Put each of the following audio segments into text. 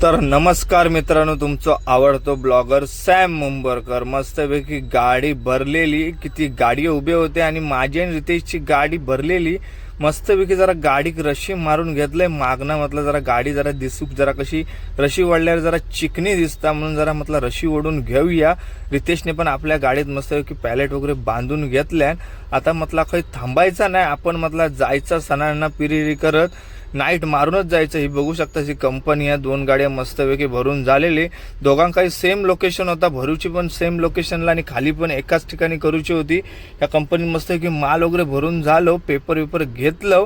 तर नमस्कार मित्रांनो, तुमचं आवडतो ब्लॉगर सॅम मुंबरकर. मस्तपैकी गाडी भरलेली, किती गाडी उभे होते आणि माझी आणि रितेशची गाडी भरलेली. मस्तपैकी जरा गाडी रशी मारून घेतलंय मागणं. म्हटलं जरा गाडी जरा दिसूक, जरा कशी रशी ओढल्यावर जरा चिकनी दिसता म्हणून जरा म्हटलं रशी ओढून घेऊया. रितेशने पण आपल्या गाडीत मस्तपैकी पॅलेट वगैरे बांधून घेतल्या. आता म्हटलं काही थांबायचा नाही, आपण म्हटलं जायचं सणांना पिरिरी करत नाईट मारूनच जायचं. ही बघू शकता ही कंपनी आहे. 2 गाड्या मस्तपैकी भरून झालेली. दोघांकाही सेम लोकेशन होता, भरूची पण सेम लोकेशनला आणि खाली पण एकाच ठिकाणी करूची होती. या कंपनीत मस्तपैकी माल वगैरे भरून झालो, पेपर घेतलं.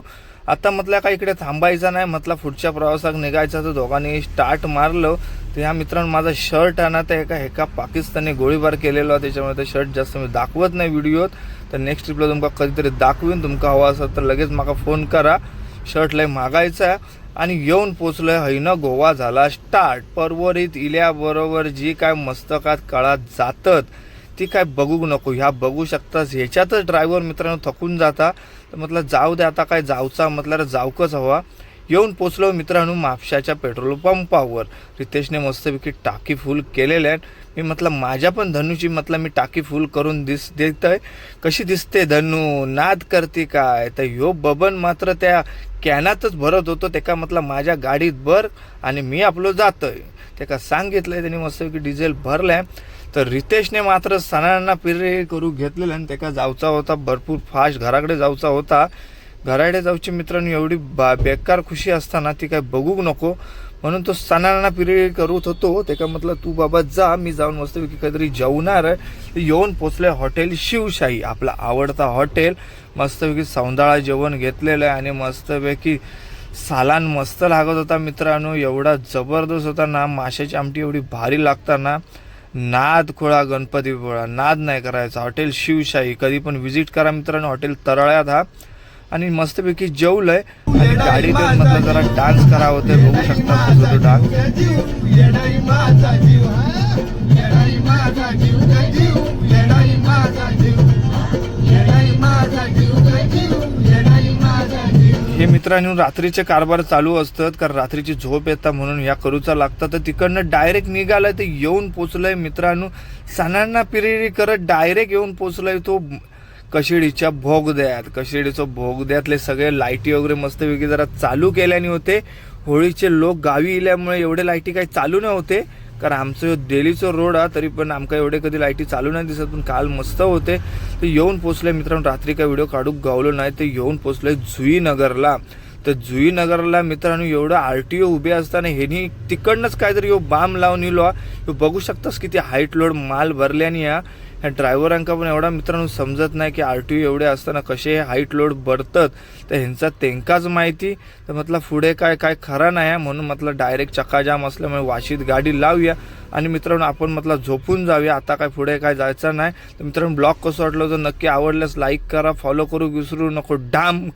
आता म्हटलं काय इकडे थांबायचं नाही, म्हटलं पुढच्या प्रवासात निघायचं. तर दोघांनी स्टार्ट मारलं. तर ह्या मित्रांनो माझा शर्ट आहे ना, तर एका पाकिस्तानी गोळीबार केलेला, त्याच्यामुळे ते शर्ट जास्त मी दाखवत नाही व्हिडिओत. तर नेक्स्ट ट्रिपला तुमका कधीतरी दाखवीन. तुमका हवा असेल तर लगेच मला फोन करा. शर्ट लय मागायचा आणि येऊन पोचलोय. हैनं गोवा झाला स्टार्ट. परवरीत इल्याबरोबर जी काय मस्तकात काळात जातात ती काय बघू नको. ह्या बघू शकता, ह्याच्यातच ड्रायव्हर मित्रांनो थकून जाता. तर म्हटलं जाऊ दे आता, काय जाऊचा म्हटलं जाऊकच हवा. येऊन पोचलो मित्रांनो म्हापशाच्या पेट्रोल पंपावर. रितेशने मस्तपैकी टाकी फुल केलेल्या आहेत. मी म्हटलं माझ्या पण धनूची म्हटलं मी टाकी फुल करून देतोय. कशी दिसते धनू, नाद करते काय. तर ह्यो बबन मात्र त्या कॅनातच भरत होतो. त्याका म्हटलं माझ्या गाडीत भर आणि मी आपलं जातोय. त्याका सांगितलंय, त्यांनी मस्तपैकी डिझेल भरलाय. तर रितेशने मात्र सणांना पिरे करू घेतलेलं आणि त्याका जाऊचा होता भरपूर फास्ट, घराकडे जाऊचा होता. घराकडे जाऊची मित्रांनो एवढी बेकार खुशी असताना ती काय बघू नको म्हणून तो सणांना पिरे करत होतो. त्याका म्हटलं तू बाबा जा, मी जाऊन मस्तपैकी काहीतरी जेवणार आहे. येऊन पोचले हॉटेल शिवशाही, आपला आवडता हॉटेल. मस्तपैकी सौंदाळा जेवण घेतलेलं आहे आणि मस्तपैकी सालान मस्त लागत होता मित्रांनो. एवढा जबरदस्त होता ना, माशाची आमटी एवढी भारी लागताना. नाद खोळा गणपती पोळा, नाद नाही करायचा. हॉटेल शिवशाही कधी पण व्हिजिट करा मित्रांनो. हॉटेल तरळ्यात हा. आणि मस्तपैकी जेवलंय आणि गाडीत म्हटलं जरा डान्स करा होते. बघू शकता तो डान्स. हे मित्रांनो रात्रीचे कारभार चालू असतात, कारण रात्रीची झोप येतात म्हणून ह्या करूचा लागतात. तर तिकडनं डायरेक्ट निघालाय. तर येऊन पोचलंय मित्रांनो सणांना पिरिरी करत डायरेक्ट येऊन पोचलंय तो कशिडीच्या भोगद्यात. कशिडीचं भोगद्यातले सगळे लाईटी वगैरे मस्तपैकी जरा चालू केल्याने होते. होळीचे लोक गावी इल्यामुळे एवढे लाईटी काही चालू नाही होते, कारण आमचं डेलीचं रोड आहे. तरी पण आमका एवढे कधी लाईटी चालू नाही दिसत, पण काल मस्त होते. तर येऊन पोचले मित्रांनो. रात्री काही व्हिडिओ काढूक गावलो नाही. तर येऊन पोचले जुईनगरला. तर जुईनगरला मित्रांनो एवढं RTO उभे असताना ह्यांनी तिकडनंच काहीतरी बाम लावून इलो. बघू शकतास किती हाईट लोड माल भरल्याने ह्या ड्रायव्हरांका पण एवढा मित्रांनो समजत नाही की RTO एवढे असताना कसे हाईट लोड भरतात. तर ह्यांचा तेंकाच माहिती. तर म्हटलं पुढे काय खरा नाही, म्हणून म्हटलं डायरेक्ट चक्काजाम असल्यामुळे वाशीत गाडी लावूया आणि मित्रांनो आपण म्हटलं झोपून जाऊया. आता काय पुढे काय जायचं नाही. तर मित्रांनो ब्लॉग कसं वाटलं तर नक्की आवडल्यास लाईक करा, फॉलो करू विसरू नको. डाम.